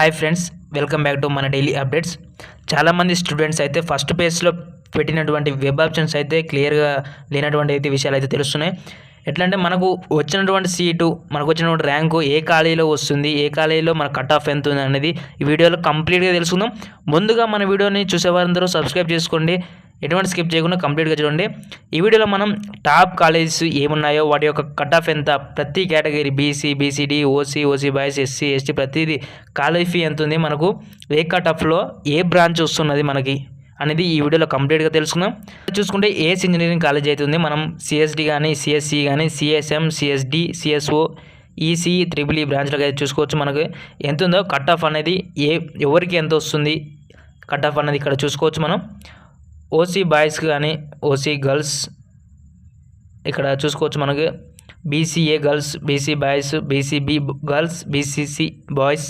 Hi friends, welcome back to మన daily updates. చాలామంది students అయితే ఫస్ట్ పేజ్లో పెట్టినటువంటి వెబ్ ఆప్షన్స్ అయితే క్లియర్గా లేనటువంటి అయితే విషయాలు అయితే తెలుస్తున్నాయి. ఎట్లా అంటే మనకు వచ్చినటువంటి సీటు, మనకు వచ్చినటువంటి ర్యాంకు ఏ కాలేజీలో వస్తుంది, ఏ కాలేజీలో మన కట్ ఆఫ్ ఎంత ఉంది అనేది ఈ వీడియోలో కంప్లీట్గా తెలుసుకుందాం. ముందుగా మన వీడియోని చూసేవారందరూ సబ్స్క్రైబ్ చేసుకోండి, ఎటువంటి స్కిప్ చేయకుండా కంప్లీట్గా చూడండి. ఈ వీడియోలో మనం టాప్ కాలేజెస్ ఏమున్నాయో, వాటి యొక్క కట్ ఆఫ్ ఎంత, ప్రతి category BC, BCD, OC boys, SC, ST ప్రతిదీ కాలేజ్ ఫీ ఎంత ఉంది, మనకు ఏ కట్ ఆఫ్లో ఏ బ్రాంచ్ వస్తున్నది మనకి అనేది ఈ వీడియోలో కంప్లీట్గా తెలుసుకుందాం. చూసుకుంటే ఏఎస్ ఇంజనీరింగ్ కాలేజ్ అయితే ఉంది. మనం సిఎస్డి కానీ, సిఎస్సి కానీ, CSM, CSD, CSO, EC, triple E బ్రాంచ్లకు అయితే చూసుకోవచ్చు. మనకు ఎంత ఉందో కట్ ఆఫ్ అనేది ఎవరికి ఎంత వస్తుంది కట్ ఆఫ్ అనేది ఇక్కడ చూసుకోవచ్చు. మనం ఓసీ బాయ్స్ కానీ, ఓసీ గర్ల్స్ ఇక్కడ చూసుకోవచ్చు. మనకు BCA girls, BC boys, BCB girls, BCC boys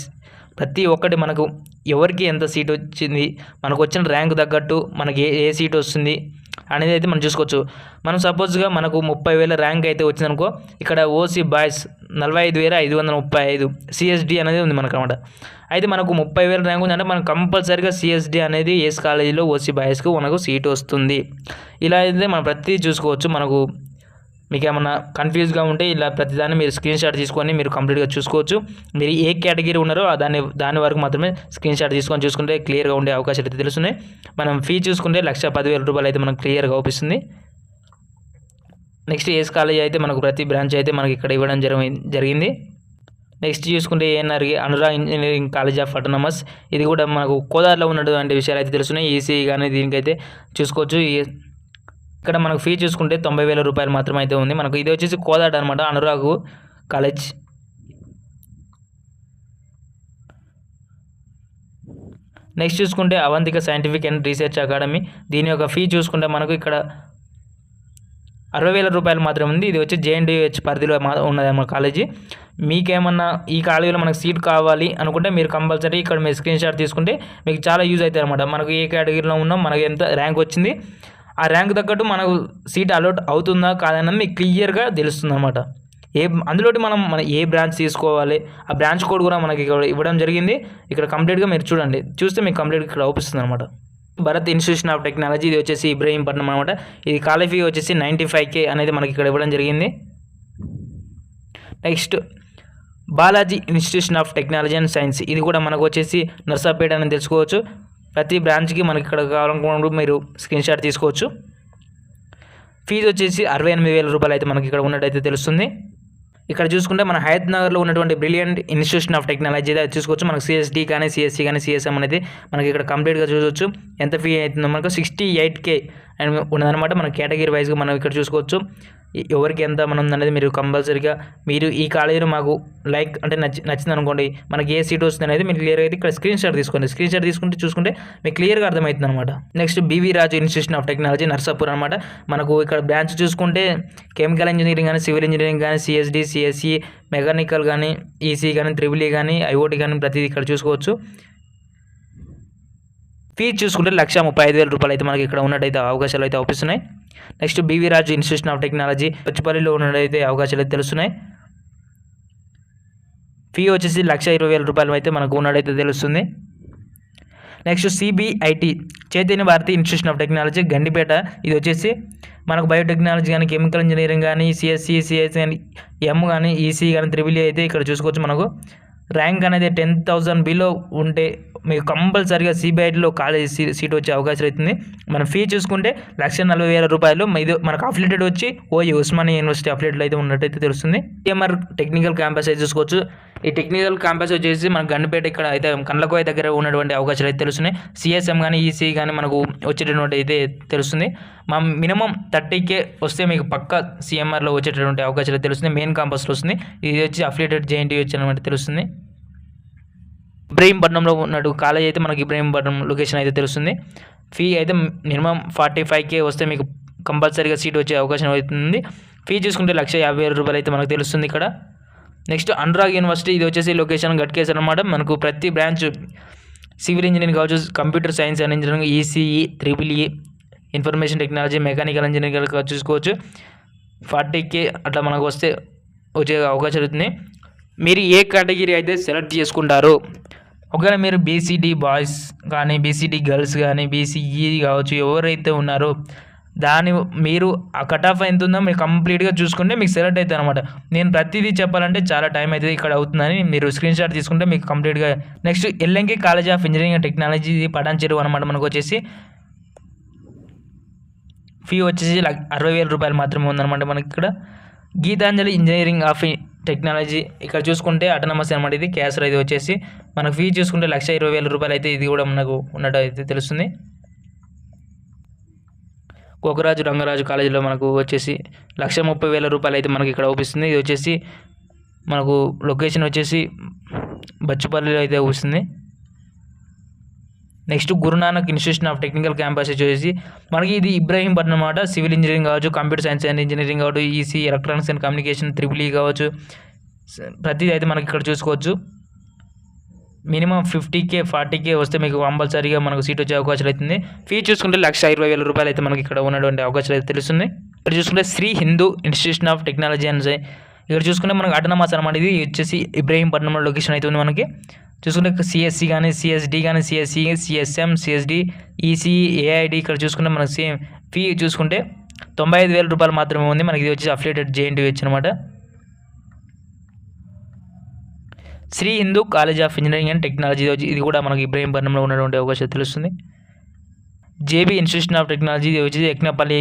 ప్రతి ఒక్కటి మనకు ఎవరికి ఎంత సీట్ వచ్చింది, మనకు వచ్చిన ర్యాంక్ తగ్గట్టు మనకి ఏ సీట్ వస్తుంది అనేది అయితే మనం చూసుకోవచ్చు. మనం సపోజ్గా మనకు 30,000 ర్యాంక్ అయితే వచ్చిందనుకో, ఇక్కడ ఓసీ బాయ్స్ 45,535 సిఎస్డి అనేది ఉంది మనకు అనమాట. అయితే మనకు 30,000 ర్యాంక్ ఉంది అంటే మనకు కంపల్సరీగా సిఎస్డి అనేది ఏస్ కాలేజీలో ఓసీ బాయ్స్కు మనకు సీట్ వస్తుంది. ఇలా అయితే మనం ప్రతిదీ చూసుకోవచ్చు. మనకు మీకు ఏమన్నా కన్ఫ్యూజ్గా ఉంటే ఇలా ప్రతిదాన్ని మీరు స్క్రీన్ షాట్ తీసుకొని మీరు కంప్లీట్గా చూసుకోవచ్చు. మీరు ఏ కేటగిరీ ఉన్నారో దాని వరకు మాత్రమే స్క్రీన్ షాట్ చూసుకుంటే క్లియర్గా ఉండే అవకాశాలు అయితే తెలుస్తున్నాయి. మనం ఫీ చూసుకుంటే 1,10,000 రూపాయలు అయితే మనకు క్లియర్గా అవుపిస్తుంది. నెక్స్ట్ ఏఎస్ కాలేజ్ అయితే మనకు ప్రతి బ్రాంచ్ అయితే మనకి ఇక్కడ ఇవ్వడం జరిగింది. నెక్స్ట్ చూసుకుంటే ఏఎన్ఆర్కి Anurag engineering college of autonomous, ఇది కూడా మనకు కోదాడలో ఉన్నటువంటి విషయాలు అయితే తెలుస్తున్నాయి. ఈసీ కానీ దీనికైతే చూసుకోవచ్చు. ఇక్కడ మనకు ఫీ చూసుకుంటే 90,000 రూపాయలు మాత్రమే అయితే ఉంది. మనకు ఇది వచ్చేసి కోదాడ అనమాట, అనురాగ్ కాలేజ్. నెక్స్ట్ చూసుకుంటే Avantika scientific and research academy, దీని యొక్క ఫీ చూసుకుంటే మనకు ఇక్కడ 60,000 రూపాయలు మాత్రమే ఉంది. ఇది వచ్చి JNDH పరిధిలో ఉన్నది మన కాలేజీ. మీకేమన్నా ఈ కాలేజీలో మనకు సీట్ కావాలి అనుకుంటే మీరు కంపల్సరీ ఇక్కడ మీరు స్క్రీన్ షాట్ తీసుకుంటే మీకు చాలా యూజ్ అవుతుంది అనమాట. మనకు ఏ కేటగిరీలో ఉన్నాం, మనకు ఎంత ర్యాంక్ వచ్చింది, ఆ ర్యాంక్ తగ్గట్టు మనకు సీట్ అలాట్ అవుతుందా కాదన్నది మీకు క్లియర్గా తెలుస్తుంది అనమాట. అందులోటి మనం ఏ బ్రాంచ్ తీసుకోవాలి, ఆ బ్రాంచ్ కోడ్ కూడా మనకి ఇక్కడ ఇవ్వడం జరిగింది. ఇక్కడ కంప్లీట్గా మీరు చూస్తే మీకు కంప్లీట్గా ఇక్కడ అవుపిస్తుంది అనమాట. భరత్ ఇన్స్టిట్యూషన్ ఆఫ్ టెక్నాలజీ, ఇది వచ్చేసి ఇబ్రహీంపట్నం అనమాట. ఇది కాలేజ్ ఫీ వచ్చేసి 95K అనేది మనకి ఇక్కడ ఇవ్వడం జరిగింది. Next Balaji institution of technology and science, ఇది కూడా మనకు వచ్చేసి నర్సాపేట అని తెలుసుకోవచ్చు. ప్రతి బ్రాంచ్కి మనకి ఇక్కడ కావాలనుకున్నప్పుడు మీరు స్క్రీన్ షాట్ తీసుకోవచ్చు. ఫీజు వచ్చేసి 68,000 రూపాయలు అయితే మనకి ఇక్కడ ఉన్నట్టయితే తెలుస్తుంది. ఇక్కడ చూసుకుంటే మన హయత్ నగర్లో ఉన్నటువంటి బ్రిలియంట్ ఇన్స్టిట్యూషన్ ఆఫ్ టెక్నాలజీ అయితే చూసుకోవచ్చు. మనకు సిఎస్డి కానీ, సిఎస్సి కానీ, సిఎస్ఎం అనేది మనకి ఇక్కడ కంప్లీట్గా చూసుకోవచ్చు. ఎంత ఫీ అవుతుందో మనకు 68K అని ఉన్నదనమాట. మన కేటగిరీ వైజ్గా మనం ఇక్కడ చూసుకోవచ్చు. ఎవరికి ఎంత మనం అనేది మీరు కంపల్సరీగా మీరు ఈ కాలేజీలో మాకు లైక్ అంటే నచ్చింది అనుకోండి, మనకి ఏ సీట్ వస్తుంది అనేది మీరు క్లియర్గా అయితే ఇక్కడ స్క్రీన్ షాట్ తీసుకోండి. స్క్రీన్ షాట్ తీసుకుంటే చూసుకుంటే మీకు క్లియర్గా అర్థమవుతుంది అనమాట. Next BV Raju institution of technology Narsapur అనమాట. మనకు ఇక్కడ బ్రాంచ్ చూసుకుంటే కెమికల్ ఇంజనీరింగ్ కానీ, సివిల్ ఇంజనీరింగ్ కానీ, సిఎస్డి, సిఎస్సి, మెకానికల్ కానీ, ఈసీ కానీ, ట్రిపుల్ ఈ కానీ, ఐఓటీ కానీ ప్రతిదీ ఇక్కడ చూసుకోవచ్చు. ఫీజు చూసుకుంటే 1,35,000 రూపాయలు అయితే మనకి ఇక్కడ ఉన్నట్టయితే అవకాశాలు అయితే అవుపిస్తున్నాయి. Next BV Raju institution of technology పచ్చిపల్లిలో ఉన్నట్టయితే అవకాశాలు అయితే తెలుస్తున్నాయి. ఫీ వచ్చేసి 1,20,000 రూపాయలు అయితే మనకు ఉన్నట్టయితే తెలుస్తుంది. Next CBIT Chaitanya Bharathi institution of technology Gandipet, ఇది వచ్చేసి మనకు బయోటెక్నాలజీ కానీ, కెమికల్ ఇంజనీరింగ్ కానీ, సిఎస్సి, సిఎస్సి కానీ, ఎం కానీ, ఈసీ కానీ, ట్రిపుల్ ఈ అయితే ఇక్కడ చూసుకోవచ్చు. మనకు ర్యాంక్ అనేది 10,000 బిలో ఉంటే మీకు కంపల్సరీగా సిబిఐటీలో కాలేజ్ సీట్ వచ్చే అవకాశం అవుతుంది. మన ఫీ చూసుకుంటే 1,40,000 రూపాయలు. ఇది మనకు అఫిలియేటెడ్ వచ్చి ఓయూ ఉస్మానియా యూనివర్సిటీ అఫిలియేటెడ్ అయితే ఉన్నట్టయితే తెలుస్తుంది. TMR టెక్నికల్ క్యాంపస్ అయితే చూసుకోవచ్చు. ఈ టెక్నికల్ క్యాంపస్ వచ్చేసి మన గండిపేట ఇక్కడ అయితే కండ్లకోయ దగ్గర ఉన్నటువంటి అవకాశాలు అయితే తెలుస్తున్నాయి. సిఎస్ఎం కానీ, ఈసీ కానీ మనకు వచ్చేటటువంటి అయితే తెలుస్తుంది. మినిమం 30K వస్తే మీకు పక్క CMRలో వచ్చేటటువంటి అవకాశాలు అయితే తెలుస్తుంది. మెయిన్ క్యాంపస్లో వస్తుంది. ఇది వచ్చి అఫిలియేటెడ్ JNTU వచ్చినటువంటి తెలుస్తుంది. ఇబ్రహీంపట్నంలో ఉన్నట్టు కాలేజ్ అయితే మనకి ఇబ్రహీంపట్నం లొకేషన్ అయితే తెలుస్తుంది. ఫీ అయితే మినిమం 45K వస్తే మీకు కంపల్సరీగా సీట్ వచ్చే అవకాశం అవుతుంది. ఫీ చూసుకుంటే 1,50,000 రూపాయలు అయితే మనకు తెలుస్తుంది ఇక్కడ. నెక్స్ట్ అనురాగ్ యూనివర్సిటీ, ఇది వచ్చేసి లొకేషన్ గట్కేసర్ అనమాట. మనకు ప్రతి బ్రాంచ్ సివిల్ ఇంజనీరింగ్ కావచ్చు, computer science and engineering, ECE, triple E, information technology, mechanical engineering చూసుకోవచ్చు. 40K అట్లా మనకు వచ్చే అవకాశం అవుతుంది. మీరు ఏ కేటగిరీ అయితే సెలెక్ట్ చేసుకుంటారో ఒకవేళ మీరు బీసీడీ బాయ్స్ కానీ బీసీడీ గర్ల్స్ కానీ బీసీఈ కావచ్చు ఎవరైతే ఉన్నారో మీరు ఆ కట్ ఆఫ్ ఎంత ఉందో మీరు కంప్లీట్గా చూసుకుంటే మీకు సెలెక్ట్ అవుతుంది అనమాట. నేను ప్రతిదీ చెప్పాలంటే చాలా టైం అవుతుంది, ఇక్కడ అవుతుందని మీరు స్క్రీన్ షాట్ తీసుకుంటే మీకు కంప్లీట్గా. Next LMK college of engineering and technology Patancheru అనమాట. మనకు వచ్చేసి ఫీ వచ్చేసి 60,000 రూపాయలు మాత్రమే ఉందన్నమాట. మనకి ఇక్కడ గీతాంజలి ఇంజనీరింగ్ ఆఫ్ టెక్నాలజీ ఇక్కడ చూసుకుంటే అటానమస్ అనమాట. ఇది క్యాసర్ ఇది వచ్చేసి మనకు ఫీ చూసుకుంటే 1,20,000 రూపాయలు అయితే ఇది కూడా మనకు ఉన్నట్టు అయితే తెలుస్తుంది. కోకరాజు రంగరాజు కాలేజీలో మనకు వచ్చేసి 1,30,000 రూపాయలు అయితే మనకి ఇక్కడ అవుపిస్తుంది. ఇది వచ్చేసి మనకు లొకేషన్ వచ్చేసి బచ్చుపల్లిలో అయితే అవుపిస్తుంది. Next Gurunanak institution of technical campus వచ్చేసి మనకి ఇది ఇబ్రహీంపట్నం అన్నమాట. సివిల్ ఇంజనీరింగ్ కావచ్చు, కంప్యూటర్ సైన్స్ అండ్ ఇంజనీరింగ్ కావచ్చు, EC electronics and communication triple E కావచ్చు, ప్రతిదీ అయితే మనకి ఇక్కడ చూసుకోవచ్చు. మినిమం 50K 40K వస్తే మీకు కంపల్సరీగా మనకు సీట్ వచ్చే అవకాశాలు అవుతుంది. ఫీ చూసుకుంటే 1,20,000 రూపాయలు అయితే మనకి ఇక్కడ ఉన్నటువంటి అవకాశాలు అయితే తెలుస్తుంది. ఇక్కడ చూసుకుంటే Sri Hindu institution of technology and ఇక్కడ చూసుకుంటే మనకు అటానమస్ అనమాట. ఇది వచ్చేసి ఇబ్రహీంపట్నంలో లొకేషన్ అయితే ఉంది. మనకి చూసుకుంటే సిఎస్సి కానీ సిఎస్డి కానీ CSC CSM CSD EC AID ఇక్కడ చూసుకుంటే మనకు సేమ్ ఫీ చూసుకుంటే 95,000 రూపాయలు మాత్రమే ఉంది. మనకి ఇది వచ్చేసి అఫిలియేటెడ్ జేఎన్టీయూ అనమాట. Sri Hindu college of engineering and technology ఇది కూడా మనకి ఇబ్రహీంపట్నంలో ఉన్నటువంటి అవకాశం తెలుస్తుంది. జేబీ ఇన్స్టిట్యూషన్ ఆఫ్ టెక్నాలజీ ఇది వచ్చేసి ఎక్నపల్లి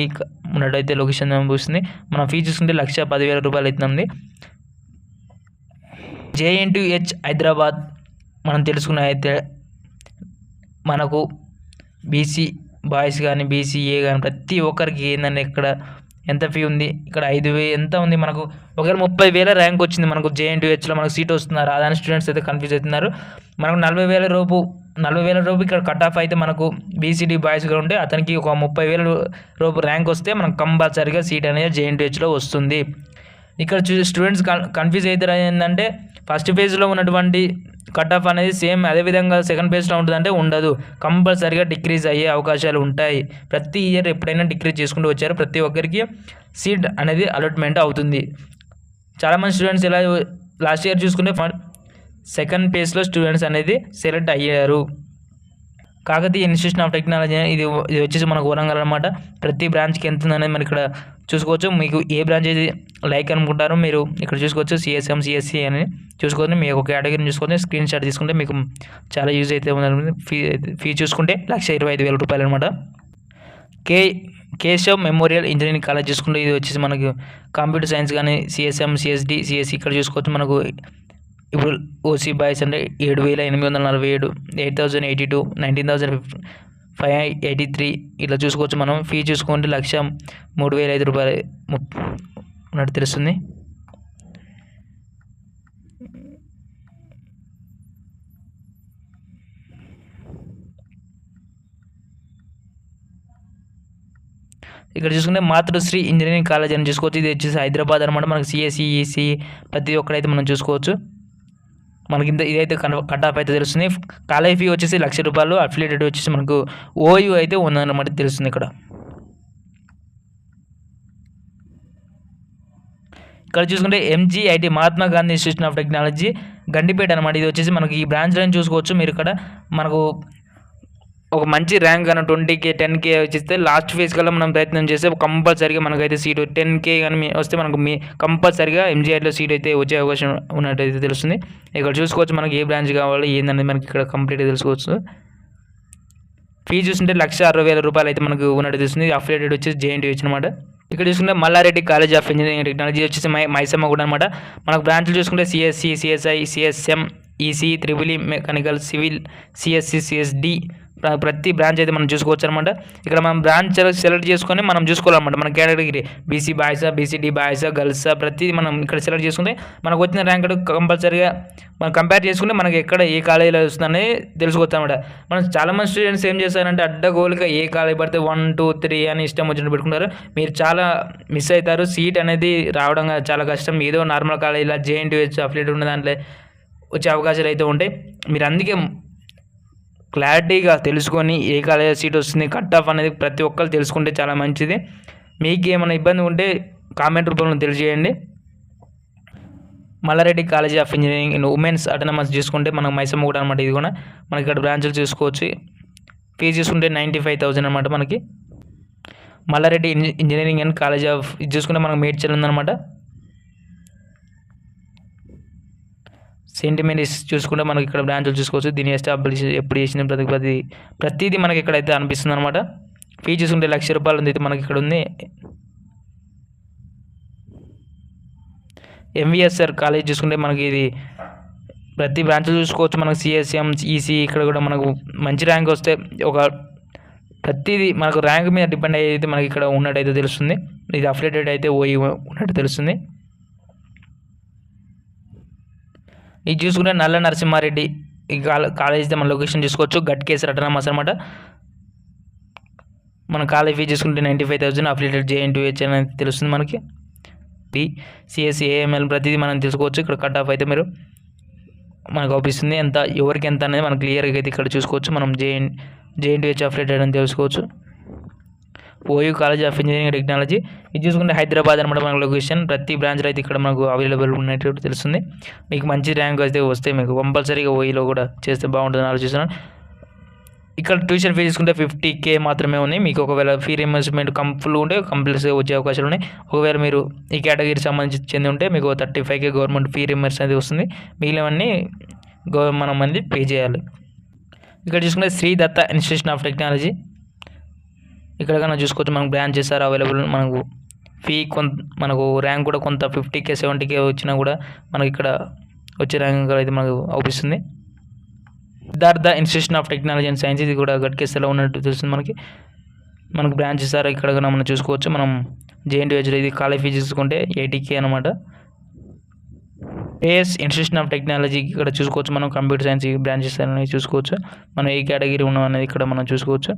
ఉన్నట్టయితే లొకేషన్ చూస్తుంది. మనం ఫీ చూసుకుంటే 1,10,000 రూపాయలు అవుతుంది. జేఎన్టీహెచ్ హైదరాబాద్ మనం తెలుసుకున్న అయితే మనకు బీసీ బాయ్స్ కానీ బీసీఏ కానీ ప్రతి ఒక్కరికి ఏంటంటే ఇక్కడ ఎంత ఫీ ఉంది, ఇక్కడ 5,000 ఎంత ఉంది. మనకు ఒకవేళ 30,000 ర్యాంక్ వచ్చింది మనకు జేఎన్టీహెచ్లో మనకు సీట్ వస్తున్నారు. అదాని స్టూడెంట్స్ అయితే కన్ఫ్యూజ్ అవుతున్నారు. మనకు 40,000 రూపు ఇక్కడ కట్ ఆఫ్ అయితే మనకు బీసీడీ బాయ్స్గా ఉంటే అతనికి ఒక 30,000 రూపు ర్యాంక్ వస్తే మనకు కంపల్సరీగా సీట్ అనేది జేఎన్టీహెచ్లో వస్తుంది. ఇక్కడ స్టూడెంట్స్ కన్ఫ్యూజ్ అవుతారు ఏంటంటే ఫస్ట్ ఫేజ్లో ఉన్నటువంటి కట్ ఆఫ్ అనేది సేమ్ అదేవిధంగా సెకండ్ ఫేజ్లో ఉంటుందంటే ఉండదు. కంపల్సరీగా డిక్రీజ్ అయ్యే అవకాశాలు ఉంటాయి. ప్రతి ఇయర్ ఎప్పుడైనా డిక్రీజ్ చేసుకుంటూ వచ్చారు. ప్రతి ఒక్కరికి సీట్ అనేది అలాట్మెంట్ అవుతుంది. చాలామంది స్టూడెంట్స్ ఇలా లాస్ట్ ఇయర్ చూసుకుంటే సెకండ్ ఫేజ్లో స్టూడెంట్స్ అనేది సెలెక్ట్ అయ్యారు. కాకతీయ ఇన్స్టిట్యూషన్ ఆఫ్ టెక్నాలజీ ఇది వచ్చేసి మనకు వరంగల్ అనమాట. ప్రతి బ్రాంచ్కి ఎంత ఉందనేది మనం ఇక్కడ చూసుకోవచ్చు. మీకు ఏ బ్రాంచ్ అయితే లైక్ అనుకుంటారో మీరు ఇక్కడ చూసుకోవచ్చు. సిఎస్ఎం సిఎస్సి అని చూసుకోవచ్చు. మీకు ఒక కేటగిరీని చూసుకొని స్క్రీన్ షాట్ తీసుకుంటే మీకు చాలా యూజ్ అయితే ఉంది. ఫీ చూసుకుంటే 1,25,000 రూపాయలు అనమాట. కేశవ్ మెమోరియల్ ఇంజనీరింగ్ కాలేజ్ చూసుకుంటే ఇది వచ్చేసి మనకు కంప్యూటర్ సైన్స్ కానీ సిఎస్ఎం సిఎస్డి సిఎస్సి ఇక్కడ చూసుకోవచ్చు. మనకు ఇప్పుడు ఓసీ బాయ్స్ అంటే 7,847, 8,082, 19,583 ఇట్లా చూసుకోవచ్చు. మనం ఫీ చూసుకుంటే 1,03,005 రూపాయలు ఉన్నట్టు తెలుస్తుంది. ఇక్కడ చూసుకుంటే మాతృశ్రీ ఇంజనీరింగ్ కాలేజ్ అని చూసుకోవచ్చు. ఇది వచ్చేసి హైదరాబాద్ అనమాట. మనకు సిఎస్సి ఈసీ ప్రతి ఒక్కరైతే మనం చూసుకోవచ్చు. మనకి ఇదైతే కట్ ఆఫ్ అయితే తెలుస్తుంది. కాలేజ్ ఫీ వచ్చేసి 1,00,000 రూపాయలు. అఫిలియేటెడ్ వచ్చేసి మనకు ఓయూ అయితే ఉందన్నమాట తెలుస్తుంది. ఇక్కడ చూసుకుంటే MGIT Mahatma Gandhi institution of technology Gandipet అనమాట. ఇది వచ్చేసి మనకి ఈ బ్రాంచ్లను చూసుకోవచ్చు. మీరు ఇక్కడ మనకు ఒక మంచి ర్యాంక్ కానీ 20K 10K వచ్చేస్తే లాస్ట్ ఫేజ్ కల్లా మనం ప్రయత్నం చేస్తే కంపల్సరీగా మనకైతే సీటు 10K కానీ వస్తే మనకు కంపల్సరీగా ఎంజీఐలో సీట్ అయితే వచ్చే అవకాశం ఉన్నట్టయితే తెలుస్తుంది. ఇక్కడ చూసుకోవచ్చు మనకి ఏ బ్రాంచ్ కావాలి ఏందనేది మనకి ఇక్కడ కంప్లీట్గా తెలుసుకోవచ్చు. ఫీ చూస్తుంటే 1,60,000 రూపాయలు అయితే మనకు ఉన్నట్టు తెలుస్తుంది. అఫిలియేటెడ్ వచ్చేసి జేఎన్టీయూ అనమాట. ఇక్కడ చూసుకుంటే Mallareddy college of engineering technology వచ్చేసి మైసమ్మ కూడా అనమాట. మనకు బ్రాంచ్లు చూసుకుంటే CSC CSI CSM EC triple E mechanical civil CSC CSD ప్రతి బ్రాంచ్ అయితే మనం చూసుకోవచ్చు అనమాట. ఇక్కడ మనం బ్రాంచ్ సెలెక్ట్ చేసుకొని మనం చూసుకోవాలన్నమాట. మన కేటగిరీ బీసీ బాయ్సా బీసీడీ బాయ్సా గర్ల్సా ప్రతిదీ మనం ఇక్కడ సెలెక్ట్ చేసుకుంటే మనకు వచ్చిన ర్యాంక్ కంపల్సరీగా మనం కంపేర్ చేసుకుంటే మనకి ఎక్కడ ఏ కాలేజీలో వస్తుందని తెలుసుకోవచ్చు అనమాట. మనం చాలామంది స్టూడెంట్స్ ఏం చేస్తారంటే అడ్డగోలుగా ఏ కాలేజీ పడితే 1, 2, 3 అని ఇష్టం వచ్చినట్టు పెట్టుకుంటారు. మీరు చాలా మిస్ అవుతారు. సీట్ అనేది రావడం చాలా కష్టం. ఏదో నార్మల్ కాలేజీలో జేఎన్టీయూ అఫిలియేట్ ఉన్న దాంట్లో వచ్చే అవకాశాలు అయితే ఉంటాయి. మీరు అందుకే క్లారిటీగా తెలుసుకొని ఏ కాలేజ్ సీట్ వస్తుంది కట్ ఆఫ్ అనేది ప్రతి ఒక్కరు తెలుసుకుంటే చాలా మంచిది. మీకు ఏమైనా ఇబ్బంది ఉంటే కామెంట్ రూపంలో తెలియజేయండి. Mallareddy college of engineering in women's autonomous చూసుకుంటే మనకు మైసమ్మ కూడా అనమాట. ఇది కూడా మనకి ఇక్కడ బ్రాంచ్లు చూసుకోవచ్చు. ఫీజు చూసుకుంటే 95,000 అనమాట. మనకి Mallareddy engineering and college of ఇది చూసుకుంటే మనకు మేడ్చల్ ఉందన్నమాట. సెయింట్ మేరీస్ చూసుకుంటే మనకి ఇక్కడ బ్రాంచ్లు చూసుకోవచ్చు. దీన్ని ఎస్టాబ్లిష్ ఎప్పుడు చేసిన ప్రతిదీ మనకి ఇక్కడైతే అనిపిస్తుంది అనమాట. ఫీజు చూసుకుంటే ₹1,00,000 ఉంది. అయితే మనకి ఇక్కడ ఉంది. ఎంవిఎస్ఆర్ కాలేజ్ చూసుకుంటే మనకి ఇది ప్రతి బ్రాంచ్లు చూసుకోవచ్చు. మనకు సిఎస్ఎం, ఈసీ ఇక్కడ కూడా మనకు మంచి ర్యాంక్ వస్తే ప్రతిదీ మనకు ర్యాంక్ మీద డిపెండ్ అయితే మనకి ఇక్కడ ఉన్నట్టయితే తెలుస్తుంది. ఇది అఫిలియేటెడ్ అయితే ఓయి ఉన్నట్టు తెలుస్తుంది. ఇది చూసుకుంటే నల్ల నరసింహారెడ్డి ఈ కాలేజ్ మన లొకేషన్ చూసుకోవచ్చు. గట్కేసర్ అటానమస్ అనమాట. మన కాలేజ్ ఫీజు చూసుకుంటే 95,000 అఫిలియేటెడ్ JNTH అనేది తెలుస్తుంది మనకి. సిఎస్సి, AML ప్రతిదీ మనం తెలుసుకోవచ్చు. ఇక్కడ కట్ ఆఫ్ అయితే మీరు మనకు అవుపిస్తుంది ఎంత ఎవరికి ఎంత అనేది మనం క్లియర్గా అయితే ఇక్కడ చూసుకోవచ్చు. మనం JNTH అఫిలియేటెడ్ అని తెలుసుకోవచ్చు. OU college of engineering technology ఇది చూసుకుంటే హైదరాబాద్ అనమాట మన లొకేషన్. ప్రతి బ్రాంచ్లో అయితే ఇక్కడ మనకు అవైలబుల్ ఉన్నట్టు తెలుస్తుంది. మీకు మంచి ర్యాంక్ అయితే వస్తే మీకు కంపల్సరీగా ఓయూలో కూడా చేస్తే బాగుంటుందని ఆలోచిస్తున్నాను. ఇక్కడ ట్యూషన్ ఫీ తీసుకుంటే 50K మాత్రమే ఉన్నాయి. మీకు ఒకవేళ ఫీ రీయింబర్స్మెంట్ ఫుల్ ఉంటే కంపల్సరీ వచ్చే అవకాశాలు ఉన్నాయి. ఒకవేళ మీరు ఈ కేటగిరీకి సంబంధించి చెంది ఉంటే మీకు 35K గవర్నమెంట్ ఫీ రీయింబర్స్ అనేది వస్తుంది. మిగిలినవన్నీ మనం మంది పే చేయాలి. ఇక్కడ చూసుకుంటే Sri Datta institution of technology ఇక్కడ కన్నా చూసుకోవచ్చు. మనకు బ్రాంచెస్ ఆర్ అవైలబుల్. మనకు ఫీ మనకు ర్యాంక్ కూడా కొంత 50K 70K వచ్చినా కూడా మనకి ఇక్కడ వచ్చే ర్యాంక్ అయితే మనకు అవుపిస్తుంది. Siddhartha institution of technology and science ఇది కూడా గట్కేసర్లో ఉన్నట్టు తెలుస్తుంది మనకు బ్రాంచెస్ ఆర్ ఇక్కడ కన్నా మనం చూసుకోవచ్చు. మనం JNTHలో ఇది కాలేజ్ ఫీజు చూసుకుంటే 80K అనమాట. AS ఇన్స్టిట్యూషన్ ఆఫ్ టెక్నాలజీ ఇక్కడ చూసుకోవచ్చు. మనం కంప్యూటర్ సైన్స్ బ్రాంచెస్ అనేవి చూసుకోవచ్చు. మనం ఏ కేటగిరీ ఉన్నాం అనేది ఇక్కడ మనం చూసుకోవచ్చు.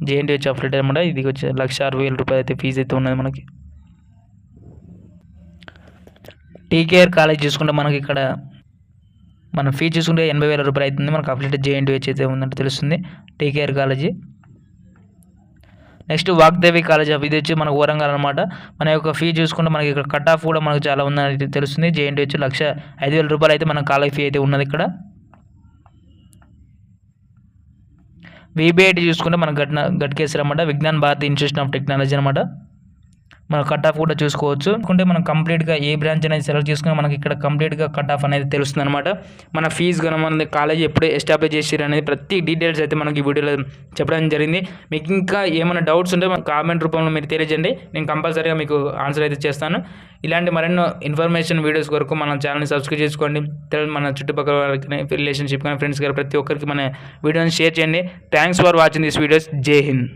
JNTH అఫిలియేటెడ్ అనమాట. ఇది వచ్చి ₹1,60,000 అయితే ఫీజు అయితే ఉన్నది మనకి. TKR కాలేజ్ చూసుకుంటే మనకి ఇక్కడ మన ఫీజు చూసుకుంటే ₹80,000 అవుతుంది. మనకు అఫిలియేటెడ్ JNTH అయితే ఉందంటే తెలుస్తుంది. TKR college. Next Vagdevi college of ఇది వచ్చి మనకు వరంగల్ అనమాట. మన యొక్క ఫీజు చూసుకుంటే మనకి ఇక్కడ కట్ ఆఫ్ కూడా మనకు చాలా ఉందని తెలుస్తుంది. JNTH ₹105,000 అయితే మన కాలేజ్ ఫీ అయితే ఉన్నది ఇక్కడ. VBIT చూసుకుంటే మన గట్కేసర్ అనమాట. Vignan Bharathi institution of technology అనమాట. మన కట్ ఆఫ్ కూడా చూసుకోవచ్చు. అనుకుంటే మనం కంప్లీట్గా ఏ బ్రాంచ్ అనేది సెలెక్ట్ చేసుకుని మనకి ఇక్కడ కంప్లీట్గా కట్ ఆఫ్ అనేది తెలుస్తుంది అనమాట. మన ఫీజు కానీ మన కాలేజ్ ఎప్పుడు ఎస్టాబ్లిష్ చేసారు అనేది ప్రతి డీటెయిల్స్ అయితే మనకి ఈ వీడియోలో చెప్పడం జరిగింది. మీకు ఇంకా ఏమైనా డౌట్స్ ఉంటే మన కామెంట్ రూపంలో మీరు తెలియజేయండి. నేను కంపల్సరీగా మీకు ఆన్సర్ అయితే చేస్తాను. ఇలాంటి మరెన్నో ఇన్ఫర్మేషన్ వీడియోస్ వరకు మన ఛానల్ని సబ్స్క్రైబ్ చేసుకోండి. మన చుట్టుపక్కల వాళ్ళకి రిలేషన్షిప్ కానీ ఫ్రెండ్స్ కానీ ప్రతి ఒక్కరికి మన వీడియోని షేర్ చేయండి. Thanks for watching this videos. జై హింద్.